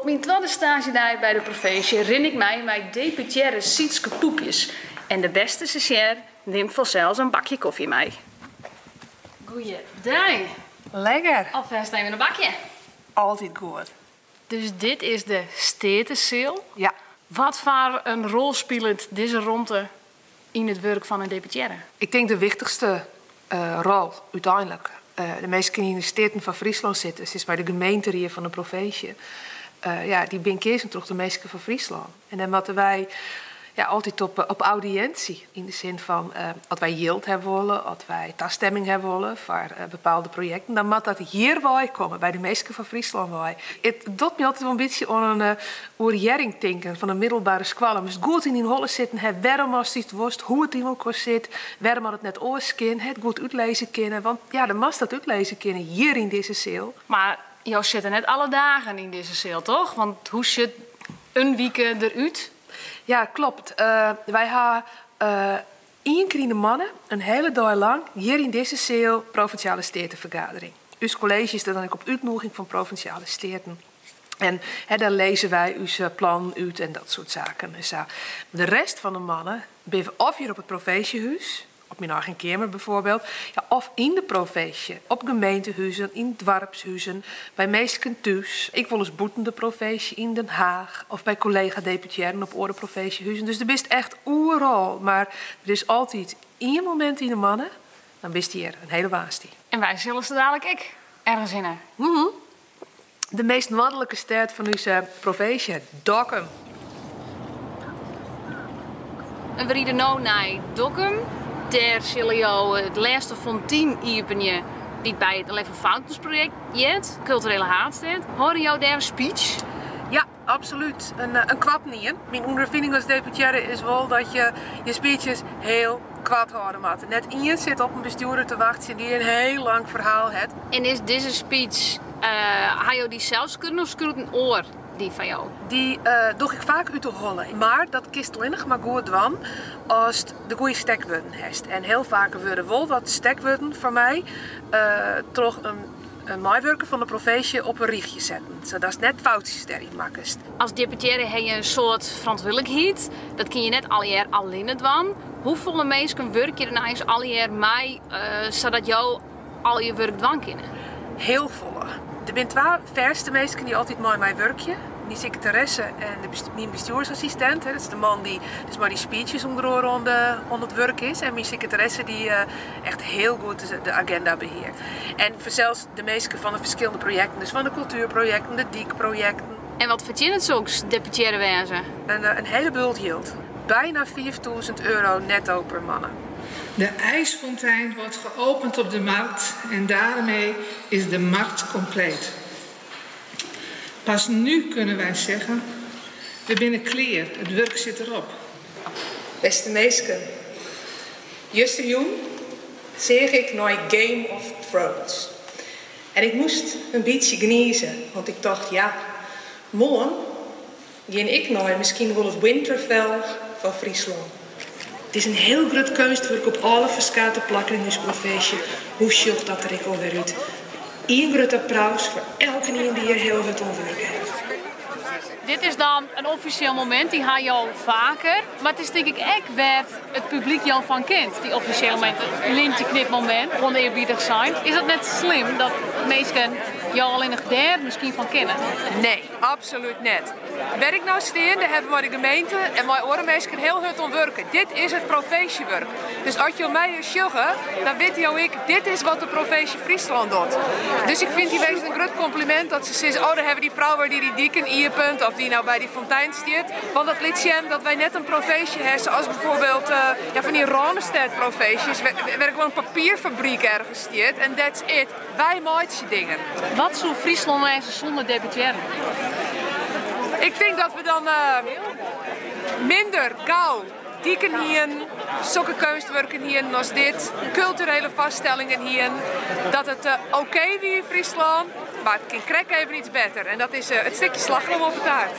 mijn tweede stagedag bij de provincie rin ik mij met deputaire Sietske Poepjes. En de beste stagiair neemt vanzelfs een bakje koffie mee. Goeiedag. Lekker. Alvast even een bakje. Altijd goed. Dus dit is de Stetenseil. Ja. Wat voor een rol speelt deze ronde in het werk van een deputaire? Ik denk de wichtigste rol uiteindelijk. De meesten die in de steden van Friesland zitten, is bij de gemeente hier van de provincie. Die ben kiezen toch de meesten van Friesland. En dan moeten wij altijd op audiëntie. In de zin van, als wij yield hebben willen, als wij toestemming hebben willen voor bepaalde projecten, dan moet dat hier bij komen, bij de meesten van Friesland bij. Het doet me altijd wel een beetje aan een oorjering denken van een middelbare school. Dus goed in die holle zitten, waarom als het worst, hoe het in elkaar zit, waarom het net oors kan, het goed uitlezen kunnen. Want ja, dan mag dat uitlezen kunnen hier in deze cel. Maar jou zitten net alle dagen in deze cel, toch? Want hoe zit een week eruit? Ja, klopt. Wij hebben 1 keer in de maanden, een hele dag lang, hier in deze cel provinciale statenvergadering. Ons college is dan ook op uitnodiging van provinciale staten. En daar lezen wij ons plan uit en dat soort zaken. Dus, de rest van de mannen ben of hier op het provinciehuis, op mijn eigen kamer bijvoorbeeld, of in de provincie, op gemeentehuizen, in dwarpshuizen, bij meesten thuis. Ik wil eens boeten de provincie in Den Haag of bij collega-deputairen op orde provinciehuizen. Dus er best echt overal, maar er is altijd 1 moment in de mannen, dan best hier een hele waastie. En wij zullen ze dadelijk ik ergens in. De meest noordelijke stad van onze provincie, Dokkum. En we rieden nu naar Dokkum. Daar zullen jou het laatste fontein openen die bij het Eleven Fountains project jet, culturele haardstad. Horen jou daar een speech? Ja, absoluut. Een kwad niet. Mijn ondervinding als deputaire is wel dat je speeches heel kwad houden moet. Net in zit op een bestuurder te wachten die een heel lang verhaal heeft. En is deze speech, ga je die zelfs kunnen of schroet een oor? Die van jou? Die doe ik vaak uit te hollen. Maar dat kist alleen maar goed dwan als het de goede stekwoorden heeft. En heel vaak worden wel wat stekwoorden voor mij toch een meewerker van de provincie op een richtje zetten. Zodat het net foutjes daarin maken. Als deputaire heb je een soort verantwoordelijkheid. Dat kun je net al jaar alleen doen. Hoeveel mensen werk je er nou eens al jaar mee, zodat jou al je werk doen kunnen? Heel volle. Er zijn 2 verste mensen die altijd met mij werken. Die secretaresse en mijn bestuursassistent. Dat is de man die dus maar die speeches onder het werk is. En mijn secretaresse die echt heel goed de agenda beheert. En zelfs de meesten van de verschillende projecten. Dus van de cultuurprojecten, de diekprojecten. En wat verdient het zo'n deputaire wezen? Een hele bult hield. Bijna €4.000 netto per mannen. De ijsfontein wordt geopend op de markt en daarmee is de markt compleet. Pas nu kunnen wij zeggen, we binnen clear, het werk zit erop. Beste meisken, justerjoen zeg ik naar Game of Thrones. En ik moest een beetje geniezen, want ik dacht, ja, morgen ga ik naar misschien wel het Winterfell van Friesland. Het is een heel groot kunstwerk op alle verschillende plekken in deze provincie. Hoe zocht dat er ik alweer uit? 1 groot applaus voor elke die hier heel goed onwerk heeft. Dit is dan een officieel moment, die ga je al vaker. Maar het is denk ik echt waar het publiek jou van kent. Die officiële momenten, een lintje knipmoment, oneerbiedig zijn. Is dat net slim dat mensen jou alleen nog daar misschien van kennen? Nee, absoluut niet. Waar ik nou steen, daar hebben we de gemeente en mijn orenmeester heel hard om werken. Dit is het provinciewerk. Dus als je mij sjuggen, dan weet je ik, dit is wat de provincie Friesland doet. Dus ik vind die wezen een groot compliment dat ze zegt, oh, dan hebben die vrouw die dieken ierpunt of die nou bij die fontein staat. Want dat liet zien dat wij net een provincie hebben, zoals bijvoorbeeld van die Ronestad-provincies, waar gewoon een papierfabriek ergens staat. En that's it. Wij maken dingen. Wat zou Friesland wijzen zonder deputaire? Ik denk dat we dan minder gauw dieken hier, zulke kunstwerken hier als dit, culturele vaststellingen hier. Dat het oké wie in Friesland, maar het kan krek even iets beter. En dat is het stukje slagroom op het taart.